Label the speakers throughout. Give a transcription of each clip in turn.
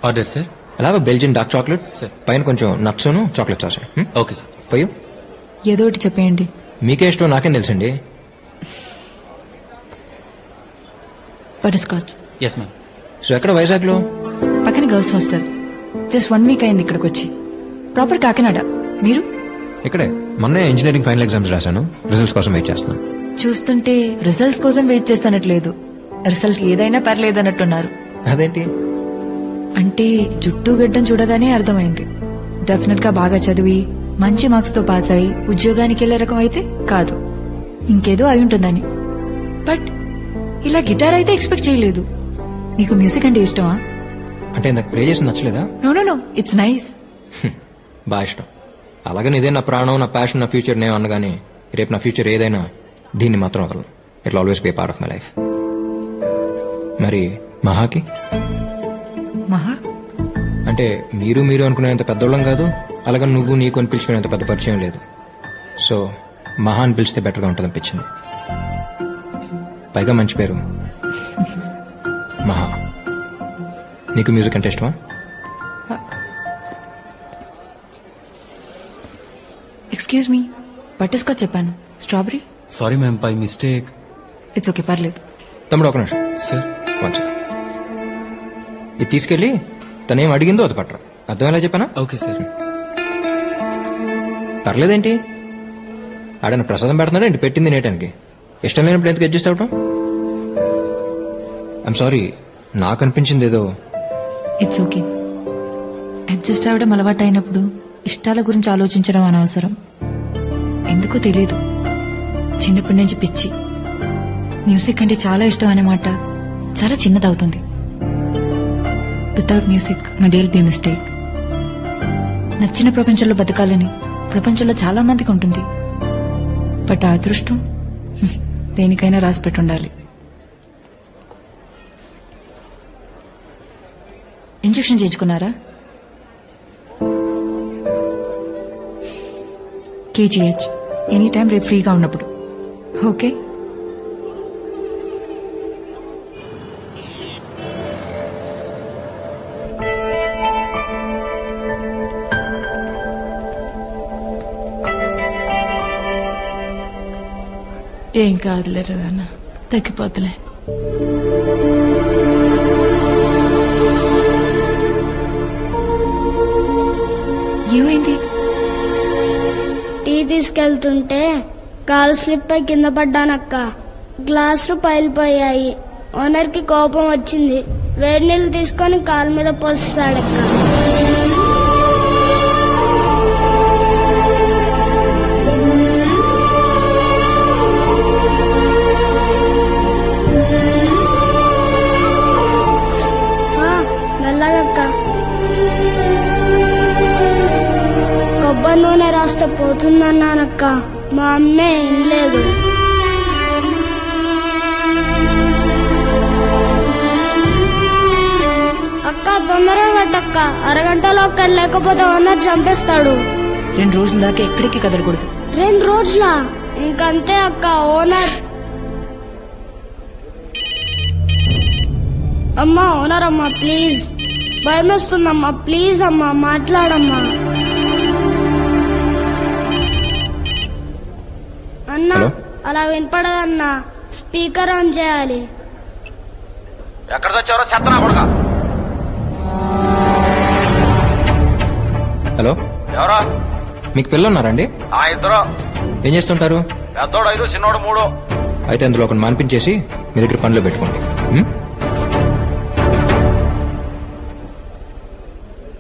Speaker 1: Order sir.
Speaker 2: అలా Belgian dark chocolate
Speaker 1: sir.
Speaker 2: పైన కొంచెం nuts chocolate sauce.
Speaker 1: Okay sir.
Speaker 2: పోయు
Speaker 3: ఏదో ఒకటి చెప్పేయండి.
Speaker 2: మీకే ఇష్టం నాకేం తెలుసండి.
Speaker 3: Butterscotch.
Speaker 1: Yes ma'am.
Speaker 2: So ఎక్కడ వైజాగ్ లో?
Speaker 3: పక్కన గర్ల్స్ హాస్టల్. జస్ట్ 1 వీక్ అయింది ఇక్కడికి వచ్చి. ప్రాపర్ కాకినాడ. మీరు?
Speaker 2: ఇక్కడే మొన్నే ఇంజనీరింగ్ ఫైనల్ ఎగ్జామ్స్ రాశాను. రిజల్ట్స్ కోసం వెయిట్ చేస్తున్నాను.
Speaker 3: చూస్తుంటే రిజల్ట్స్ కోసం వెయిట్ చేస్తున్నట్లేదు. రిజల్ట్ ఏదైనా పర్లేదన్నట్టున్నారు.
Speaker 2: అదేంటి?
Speaker 3: అంటే జుట్టు గడ్డం చూడగానే అర్థమైంది. డెఫినెట్ గా బాగా చదివి మంచి మార్క్స్ తో పాస్ అయి ఉద్యోగానికి వెళ్లే రకం అయితే కాదు. ఇంకేదో అయి ఉంటుందని. బట్ ఇలా గిటార్ అయితే ఎక్స్పెక్ట్ చేయలేదు. మీకు మ్యూజిక్ అంటే ఇష్టమా?
Speaker 2: అంటే నాకు ప్లే చేసి నచ్చలేదా?
Speaker 3: No it's nice.
Speaker 2: బాగా ఇష్టం. అలాగని ఇదే నా ప్రాణం, నా ప్యాషన్, నా ఫ్యూచర్ నేను అనగానే రేపు నా ఫ్యూచర్ ఏదైనా దీన్ని మాత్రం వదలను. It always be part of my life. మరి మహాకి?
Speaker 3: మహా
Speaker 2: అంటే మీరు అనుకునేంత పెద్దోళ్ళం కాదు, అలాగని నువ్వు నీకు అని పిలుచుకునేంత పెద్ద పరిచయం లేదు. సో మహా అని పిలిస్తే బెటర్గా ఉంటుంది అనిపించింది. పైగా మంచి పేరు మహా. నీకు మ్యూజిక్ అంటే ఇష్టమా?
Speaker 3: ఎక్స్క్యూజ్ మీ, బటర్ స్కాచ్ చెప్పాను. Strawberry?
Speaker 1: Sorry ma'am, by mistake.
Speaker 3: It's okay, పర్లేదు.
Speaker 2: తమ్ముడు ఒక నిమిషం
Speaker 1: సార్.
Speaker 2: ఇది తీసుకెళ్లి తనేం అడిగిందో అది పట్టరు. అర్థమేలా చెప్పానా?
Speaker 1: Okay sir.
Speaker 2: పర్లేదేంటి? ఆడన ప్రసాదం పెడుతున్నాడు ఏంటి పెట్టింది నేటానికి? ఇష్టం లేనప్పుడు ఎందుకు అడ్జస్ట్ అవటం? ఐఎమ్ సారీ, నాకు అనిపించింది ఏదో.
Speaker 3: It's okay. అడ్జస్ట్ అవడం అలవాటు అయినప్పుడు ఇష్టాల గురించి ఆలోచించడం అనవసరం. ఎందుకో తెలీదు, చిన్నప్పటి నుంచి పిచ్చి. మ్యూజిక్ అంటే చాలా ఇష్టం అనే మాట చాలా చిన్నదవుతుంది. Without music my day will be mistake. నచ్చిన ప్రపంచంలో బతకాలని ప్రపంచంలో చాలా మందికి ఉంటుంది. బట్ ఆ అదృష్టం దేనికైనా రాసి పెట్టుండాలి. ఇంజెక్షన్ చేయించుకున్నారా? కేజీహెచ్ ఎనీ టైం, రేపు ఫ్రీగా ఉన్నప్పుడు. ఓకే.
Speaker 4: ఏం కాదులేరు నాన్న, తగ్గిపోతులే.
Speaker 3: ఏమైంది?
Speaker 5: టీ తీసుకెళ్తుంటే కాలు స్లిప్ అయి కింద పడ్డానక్క. గ్లాసులు పైలిపోయాయి. ఓనర్ కి కోపం వచ్చింది. వేడి నీళ్ళు తీసుకొని కాలు మీద పోస్తాడక్క. మెల్లగక్క. కొబ్బరి నూనె రాస్తే పోతుందన్నానక్క. మా అమ్మే వినలేదు. అక్క తొందరగా కట్టక్క, అరగంటలో ఒక్కడు లేకపోతే ఓనర్ చంపేస్తాడు.
Speaker 3: 2 రోజుల దాకా ఎక్కడికి కదలకూడదు.
Speaker 5: 2 రోజులా? ఇంకంతే అక్క. ఓనర్ అమ్మా, ఓనర్ అమ్మా ప్లీజ్, భయం వేస్తుందమ్మా, ప్లీజ్ అమ్మా మాట్లాడమ్మా. అన్నా అలా వినపడదన్నా, స్పీకర్ ఆన్ చేయాలి.
Speaker 2: ఎక్కడ తెచ్చారో చెత్తనా కొడుకా. హలో,
Speaker 6: ఎవరా?
Speaker 2: మీకు పిల్లలు ఉన్నారండి?
Speaker 6: ఇద్దరు.
Speaker 2: ఏం చేస్తుంటారు?
Speaker 6: పెద్దోడు 5, చిన్నోడు 3.
Speaker 2: అయితే అందులో ఒకటి మానిపించేసి మీ దగ్గర పనిలో పెట్టుకోండి.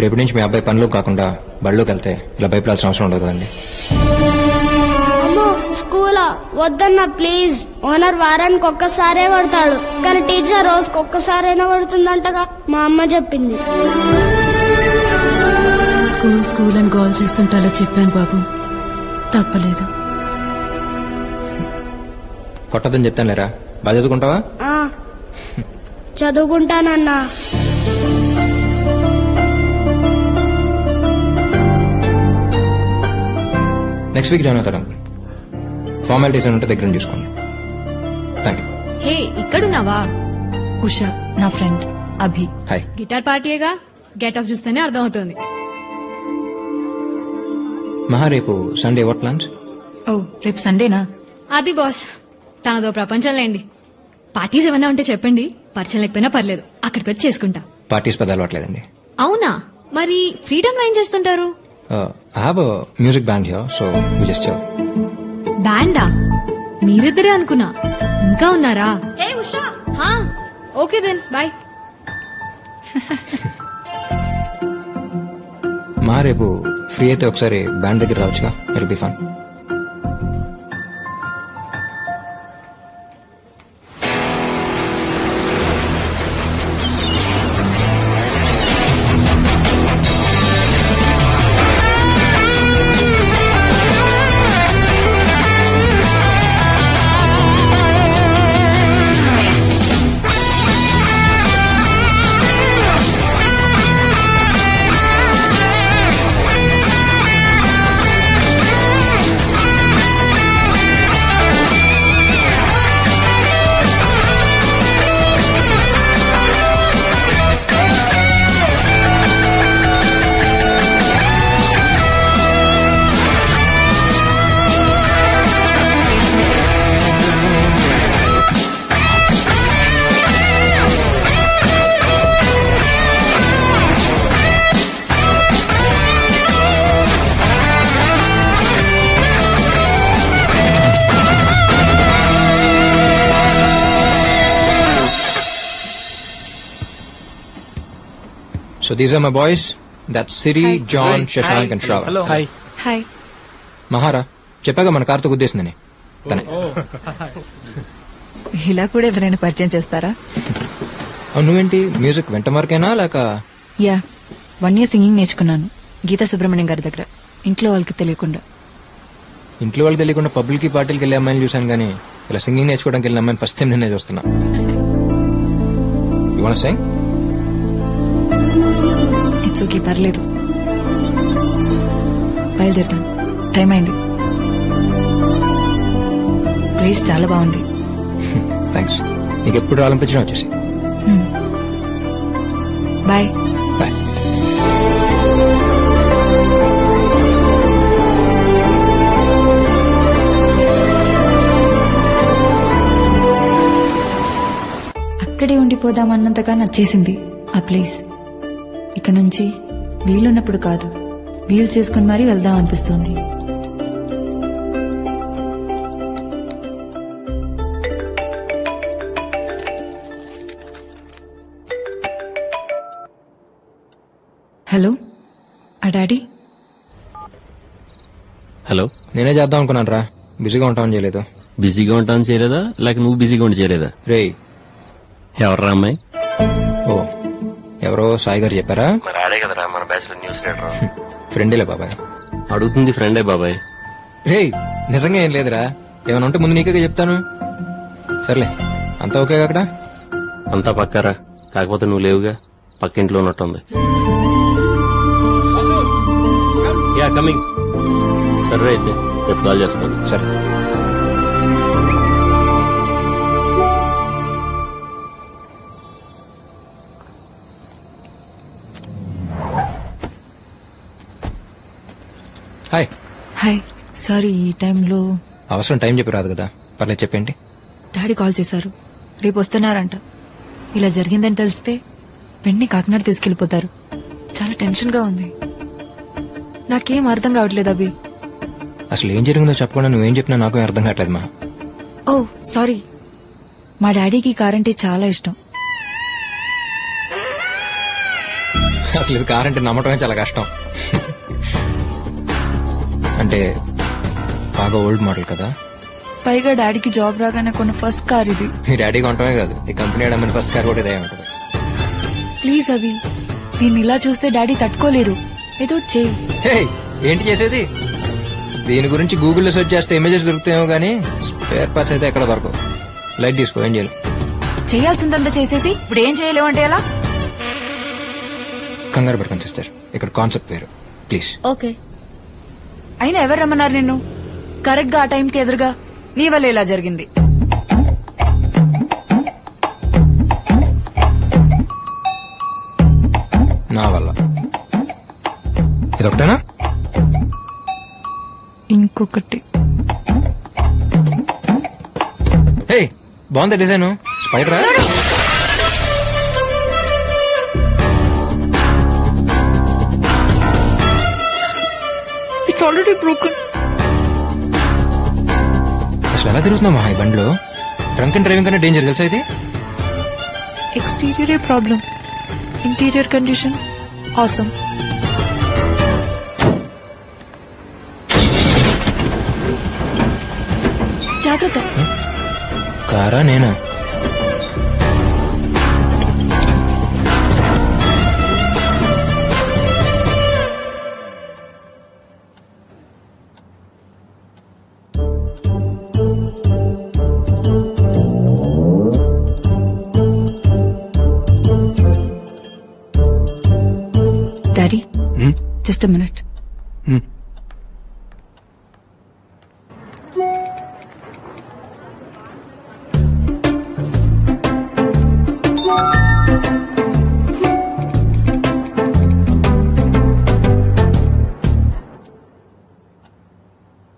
Speaker 2: రేపటి నుంచి మీ అబ్బాయి పనిలో కాకుండా బడిలోకి వెళ్తే ఇలా భయపడాల్సిన అవసరం ఉండదు కదండి.
Speaker 5: అమ్మో స్కూలా? వద్దన్నా ప్లీజ్. ఓనర్ వారానికి ఒక్కసారే కొడతాడు, కానీ టీచర్ రోజుకి ఒక్కసారైనా కొడుతుందంటగా మా అమ్మ చెప్పింది.
Speaker 4: స్కూల్ అని గోల్ చేస్తుంటే అలా చెప్పాను బాబు, తప్పలేదు.
Speaker 2: కొట్టదని చెప్తాను లేరా, బాగా చదువుకుంటావా?
Speaker 5: చదువుకుంటానన్నా.
Speaker 2: నెక్స్ట్ వీక్ జాయిన్ అవుతారు. ఫార్మాలిటీస్ ఉంటే దగ్గర చూసుకోండి. Thank you.
Speaker 7: హే, ఇక్కడున్నావా?
Speaker 3: ఉషా నా ఫ్రెండ్. అభి.
Speaker 2: హాయ్.
Speaker 7: గిటార్ పార్టీయేగా, గెటప్ చూస్తేనే అర్థమవుతుంది.
Speaker 2: మహా రేపు సండే వాట్ ప్లాన్స్?
Speaker 3: ఓ రేపు సండేనా?
Speaker 7: అది బాస్ తనదో ప్రపంచం లేండి. పార్టీస్ ఏమన్నా ఉంటే చెప్పండి, పరిచయం లేకపోయినా పర్లేదు, అక్కడికి వచ్చి చేసుకుంటా.
Speaker 2: పార్టీస్ పెద్ద అలవాట్లేదండి.
Speaker 7: అవునా? మరి ఫ్రీడమ్ లో ఏం చేస్తుంటారు?
Speaker 2: I have a music band here, so we just chill.
Speaker 7: బ్యాండా? మీరిద్దరే అనుకున్నా, ఇంకా ఉన్నారా? ఏ ఉషా, ఓకే దెన్ బాయ్.
Speaker 2: మా రేపు ఫ్రీ అయితే ఒకసారి బ్యాండ్ దగ్గర రావచ్చుగా, it be fun. So these are my boys. That's Siri,
Speaker 3: Hi.
Speaker 2: John,
Speaker 8: Hi.
Speaker 2: Shashank and Shravan.
Speaker 8: Hello. Hi.
Speaker 3: Hi.
Speaker 2: మహారా చెప్పాగా మన కార్తో గుద్దేసిందని తనే.
Speaker 3: ఇలా కూడా ఎవరైనా పరిచయం చేస్తారా?
Speaker 2: నువ్వేంటి మ్యూజిక్ వెంట మార్కేనా లేక?
Speaker 3: యా 1 year సింగింగ్ నేర్చుకున్నాను గీతా సుబ్రహ్మణ్యం గారి దగ్గర, ఇంట్లో వాళ్ళకి తెలియకుండా.
Speaker 2: ఇంట్లో వాళ్ళకి తెలియకుండా పబ్లిక్ కి పార్టీలకి వెళ్ళే అమ్మాయిని చూసాను కానీ ఇలా సింగింగ్ నేర్చుకోవడానికి వెళ్ళిన అమ్మాయిని ఫస్ట్ టైం నేనే చూస్తున్నా. You want to sing?
Speaker 3: It's okay, పర్లేదు. బయలుదేరుతాను, టైం అయింది. ప్లేస్ చాలా బాగుంది.
Speaker 2: థ్యాంక్స్. నీకు ఎప్పుడు రావాలనిపించడం వచ్చేసి.
Speaker 3: బాయ్.
Speaker 2: బాయ్.
Speaker 3: అక్కడే ఉండిపోదామన్నంతగా నచ్చేసింది ఆ ప్లేస్. ఇక నుంచి వీలున్నప్పుడు కాదు, వీలు చేసుకుని మరీ వెళ్దాం అనిపిస్తోంది. హలో, ఆ డాడీ?
Speaker 8: హలో,
Speaker 2: నేనే చేద్దాం అనుకున్నాను రా, బిజీగా ఉంటామని చేయలేదు.
Speaker 8: బిజీగా ఉంటాను చేయలేదా లేక నువ్వు బిజీగా ఉండి చేయలేదా?
Speaker 2: రేయ్,
Speaker 8: ఎవర్రా అమ్మాయి?
Speaker 2: ఓ ఎవరో సాయి గారు చెప్పారా?
Speaker 8: మరి ఆడే కదరా మన బ్యాచ్ లో న్యూస్ లీడర్.
Speaker 2: ఫ్రెండేలే బాబాయ్.
Speaker 8: అడుగుతుంది ఫ్రెండే బాబాయ్.
Speaker 2: రేయ్ నిజంగా ఏం లేదురా, ఏమైనా ఉంటే ముందు నీకే చెప్తాను. సర్లే, అంతా ఓకే అక్కడ?
Speaker 8: అంతా పక్కారా, కాకపోతే నువ్వు లేవుగా, పక్కింట్లో ఉన్నట్టుంది. Yeah coming. సరే అయితే రేపు కాల్ చేస్తాను.
Speaker 2: సరే. హాయ్.
Speaker 3: హాయ్. సారీ, ఈ టైంలో
Speaker 2: అవసరం టైం చెప్పి రాదు కదా, పర్లేదు చెప్పేంటి.
Speaker 3: డాడీ కాల్ చేశారు, రేపు వస్తున్నారంట. ఇలా జరిగిందని తెలిస్తే వెంటనే కాకినాడ తీసుకెళ్లిపోతారు. చాలా టెన్షన్ గా ఉంది. నాకేం అర్థం కావట్లేదు అభి.
Speaker 2: అసలు ఏం జరిగిందో చెప్పకుండా నువ్వేం చెప్పినా నాకు అర్థం కావట్లేదు మా.
Speaker 3: ఓ సారీ, మా డాడీకి కార్ అంటే చాలా ఇష్టం.
Speaker 2: అసలు ఇది కార్ అంటే నమ్మటమే చాలా కష్టం. అంటే బాగా ఓల్డ్ మోడల్ కదా.
Speaker 3: పైగా డాడీకి జాబ్ రాగానే కొన్న ఫస్ట్ కార్ ఇది.
Speaker 2: మీ డాడీ కొనటమే కాదు, ఈ కంపెనీ అడమని ఫస్ట్ కార్ కూడా ఇదే ఉంటుంది.
Speaker 3: ప్లీజ్ అవి, దీన్ని ఇలా చూస్తే డాడీ తట్టుకోలేరు. ఏదో చేయి.
Speaker 2: హే, ఏంటి చేసేది? దీని గురించి గూగుల్లో సెర్చ్ చేస్తే ఇమేజెస్ దొరుకుతాయేమో గానీ స్పేర్ పార్ట్స్ అయితే ఎక్కడ దొరకవు. లైట్ తీసుకో, ఏం చేయాలి?
Speaker 3: చేయాల్సిందంతా చేసేసి ఇప్పుడు ఏం చేయలేవు అంటే ఎలా?
Speaker 2: కంగారు పడకండి సిస్టర్, ఇక్కడ కాన్సెప్ట్ వేరు ప్లీజ్.
Speaker 3: ఓకే. అయినా ఎవరు రమ్మన్నారు నిన్ను? కరెక్ట్ గా ఆ టైంకి ఎదురుగా నీ వల్ల ఇలా జరిగింది.
Speaker 2: నా వల్ల. ఇదొకటేనా?
Speaker 3: ఇంకొకటి.
Speaker 2: హే, బాగుంది డిజైన్. స్పైడరా?
Speaker 3: It's already broken.
Speaker 2: అసలు ఎలా తిరుగుతున్నామా ఈ బండిలో? డ్రంక్ అండ్ డ్రైవింగ్ కన్నా డేంజర్ తెలుసా ఇది?
Speaker 3: ఎక్స్టీరియరే ప్రాబ్లం, ఇంటీరియర్ కండిషన్ ఆసమ్. జాగ్రత్త.
Speaker 2: కారా నేనా?
Speaker 3: Daddy, just a minute.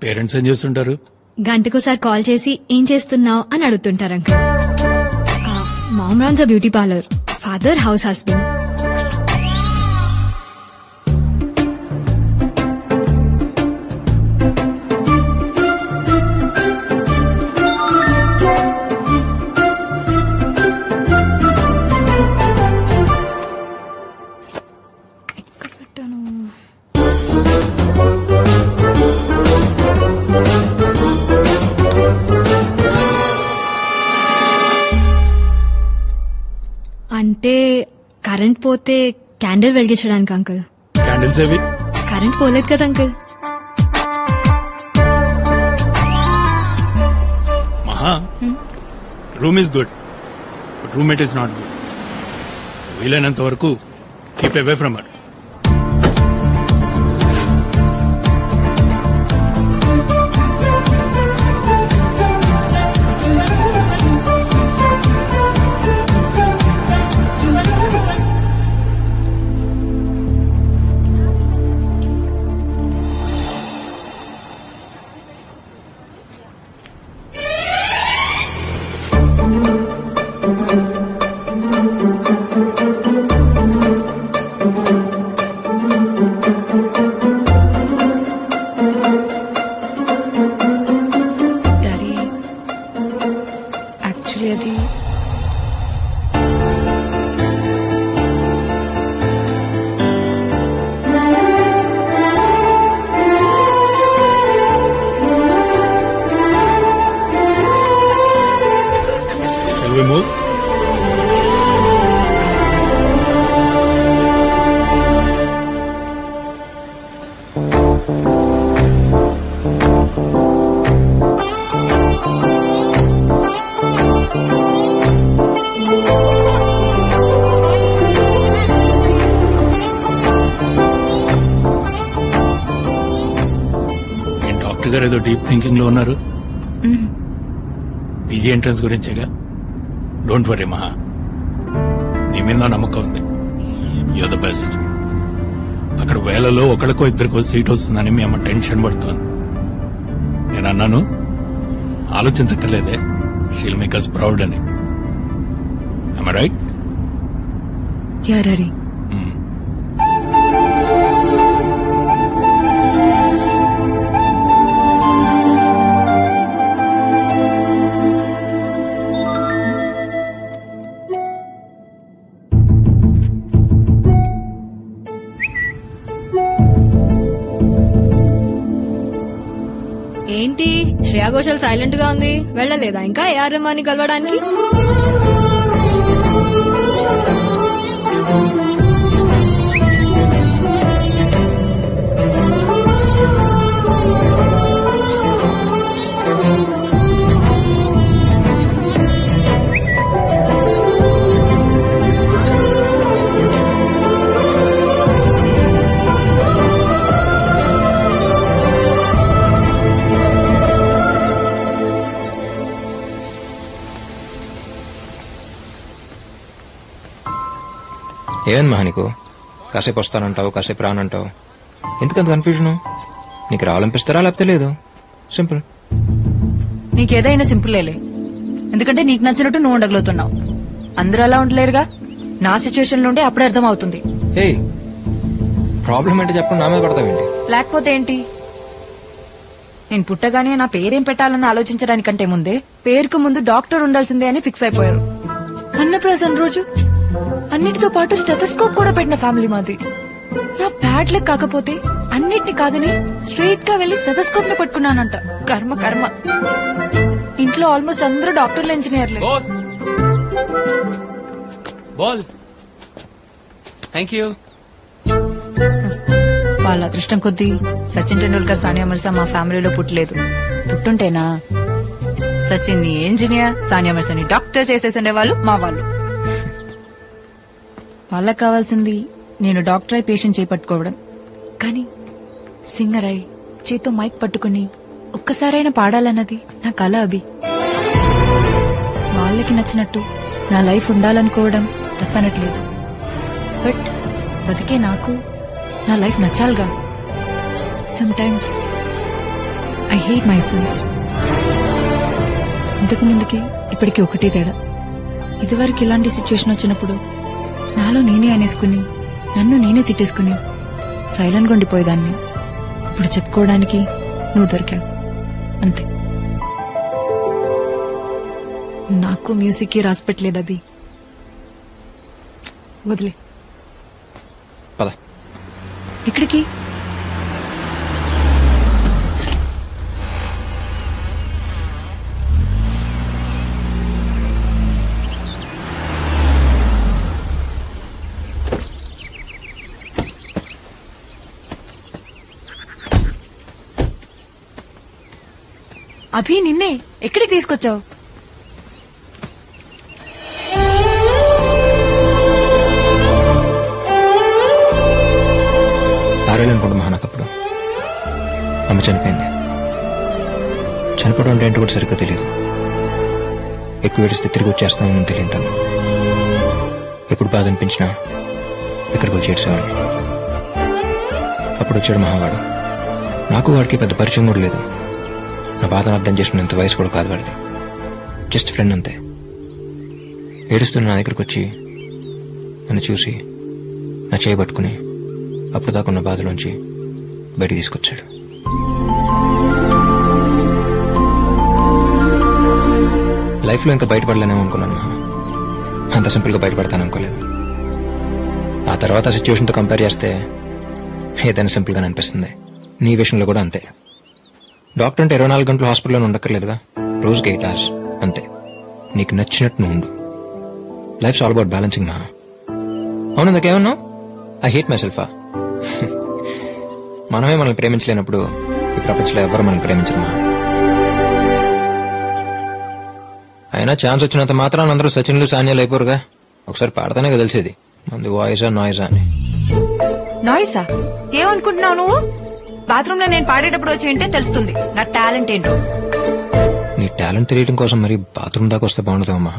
Speaker 9: Parents ఏం చేస్తుంటారు?
Speaker 7: గంటకోసారి కాల్ చేసి ఏం చేస్తున్నావు అని అడుగుతుంటారు uncle. Mom runs a beauty parlour, father house husband. ఎక్కడ పెట్టాను? అంటే కరెంట్ పోతే క్యాండిల్ వెలిగించడానికి అంకుల్.
Speaker 9: క్యాండిల్స్ ఏవి?
Speaker 7: కరెంట్ పోలేదు కదా uncle.
Speaker 9: Maha, room is good, but roommate is not good. వీలైనంత వరకు keep away from her.
Speaker 3: Daddy, actually అది
Speaker 9: Shall we move? డాక్టర్ గారు ఏదో డీప్ థింకింగ్ లో ఉన్నారు. పీజీ ఎంట్రన్స్ గురించేగా. డోంట్ వరీ మహా, నీ మీద నా నమ్మకం ఉంది. You're the best. అక్కడ వేలలో ఒకరికో ఇద్దరికో సీట్ వస్తుందని మీ అమ్మ టెన్షన్ పడుతోంది. నేను అన్నాను, ఆలోచించక్కర్లేదే, షీల్ మేక్ us ప్రౌడ్ అని. am I right?
Speaker 3: Yeah daddy.
Speaker 7: ఏంటి శ్రేయా ఘోషల్ సైలెంట్ గా ఉంది, వెళ్ళలేదా ఇంకా ఏఆర్ రెహమాన్ ని కలవడానికి?
Speaker 2: ఏమని మహా నీకు? కాసేపు వస్తానంటావు, కాసేపు రానంటావు. ఎందుకంత కన్ఫ్యూజన్? నీకు రావాలనిపిస్తారా లేకపోతే లేదు? సింపుల్.
Speaker 3: నీకేదైనా సింపులేలే, ఎందుకంటే నీకు నచ్చినట్టు నువ్వు ఉండగలుగుతున్నావు. అందరూ అలా ఉండలేరుగా. నా సిచ్యువేషన్ లో ఉంటే అప్పుడే అర్థం అవుతుంది.
Speaker 2: ఏ ప్రాబ్లం ఏంటి చెప్పండి, నా మీద పడతావేంటి?
Speaker 3: లేకపోతే ఏంటి? నేను పుట్టగానే నా పేరేం పెట్టాలని ఆలోచించడానికంటే ముందే పేరుకు ముందు డాక్టర్ ఉండాల్సిందే అని ఫిక్స్ అయిపోయారు. అన్నప్రాసన రోజు అన్నిటితో పాటు స్టెథోస్కోప్ కూడా పెట్టిన ఫ్యామిలీ మాది. నా బ్యాడ్ లక్ కాకపోతే అన్నిటిని కాదని స్ట్రైట్ గా వెళ్లి స్టెథోస్కోప్ ని పట్టుకున్నానంట. కర్మ కర్మ. ఇంట్లో ఆల్మోస్ట్ అందరూ డాక్టర్లు, ఇంజనీర్లే. వాళ్ళ అదృష్టం కొద్దీ సచిన్ టెండూల్కర్, సానియా మిర్జా మా ఫ్యామిలీలో పుట్టలేదు. పుట్టుంటేనా సచిన్ ని ఇంజనీర్, సానియా మిర్జాని డాక్టర్ చేసేసిండే వాళ్ళు మా వాళ్ళు. వాళ్ళకి కావాల్సింది నేను డాక్టర్ అయి పేషెంట్ చేపట్టుకోవడం, కానీ సింగర్ అయి చేతో మైక్ పట్టుకుని ఒక్కసారైనా పాడాలన్నది నా కల. అభి, వాళ్ళకి నచ్చినట్టు నా లైఫ్ ఉండాలనుకోవడం తప్పనట్లేదు. బట్ బతికే నాకు నా లైఫ్ నచ్చాలిగా. Sometimes I hate myself. ఇంతకు ముందుకి ఇప్పటికి ఒకటే తేడా. ఇదివరకు ఇలాంటి సిచ్యువేషన్ వచ్చినప్పుడు నాలో నేనే అనేసుకుని, నన్ను నేనే తిట్టేసుకుని సైలెంట్ గా ఉండిపోయేదాన్ని. ఇప్పుడు చెప్పుకోవడానికి నువ్వు దొరికావు, అంతే. నాకు మ్యూజిక్ కి రాసి పెట్టలేదు అభి. వదిలే.
Speaker 2: పద.
Speaker 3: ఇక్కడికి అభి, నిన్నే ఎక్కడికి తీసుకొచ్చావు?
Speaker 2: ఆరేళ్ళనుకోండి మహా. నాకప్పుడు అమ్మ చనిపోయింది. చనిపోవడం అంటే ఏంటో కూడా సరిగ్గా తెలియదు. ఎక్కువ ఏడిస్తే తిరిగి వచ్చేస్తున్నామని తెలియదు. తను ఎప్పుడు బాధ అనిపించినా ఇక్కడికి వచ్చి ఏడ్చేవాడిని. అప్పుడు వచ్చాడు మహావాడు. నాకు వాడికి పెద్ద పరిచయం కూడా లేదు. నా బాధను అర్థం చేసుకునేంత వయసు కూడా కాదు వాడిది. జస్ట్ ఫ్రెండ్ అంతే. ఏడుస్తున్న నా దగ్గరకు వచ్చి నన్ను చూసి నా చేయి పట్టుకుని అప్పుడు దాకున్న బాధలోంచి బయటికి తీసుకొచ్చాడు. లైఫ్లో ఇంకా బయటపడలేనేమో అనుకున్నాను. అంత సింపుల్ గా బయటపడతాను అనుకోలేదు. ఆ తర్వాత సిచ్యువేషన్తో కంపేర్ చేస్తే ఏదైనా సింపుల్ గానే అనిపిస్తుంది. నీ విషయంలో కూడా అంతే. డాక్టర్ అంటే 24 గంటలు హాస్పిటల్లో ఉండక్కర్లేదుగా. రోజుకి 8 hours అంతే. నీకు నచ్చినట్టు నువ్వు ఉండు. లైఫ్స్ ఆల్ అబౌట్ బ్యాలెన్సింగ్ మహా. అవును, ఇందాకేమన్నా ఐ హేట్ మై సెల్ఫ్. మనమే మనల్ని ప్రేమించలేనప్పుడు ఈ ప్రపంచంలో ఎవరు మనల్ని ప్రేమించరు మహా. అయినా ఛాన్స్ వచ్చినంత మాత్రాన్ని అందరూ సచిన్లు, సానియాలు అయిపోరుగా. ఒకసారి పాడతానే కదా తెలిసేది మంది వాయిసా నాయిసా అని.
Speaker 3: నాయిసా? ఏమనుకుంటున్నావు నువ్వు? బాత్రూమ్ లో నేను పాడేటప్పుడు వచ్చి వింటే తెలుస్తుంది నా టాలెంట్ ఏంటో.
Speaker 2: నీ టాలెంట్ తెలియడం కోసం మరి బాత్రూమ్ దాకా వస్తే బాగుంటుందమ్మా.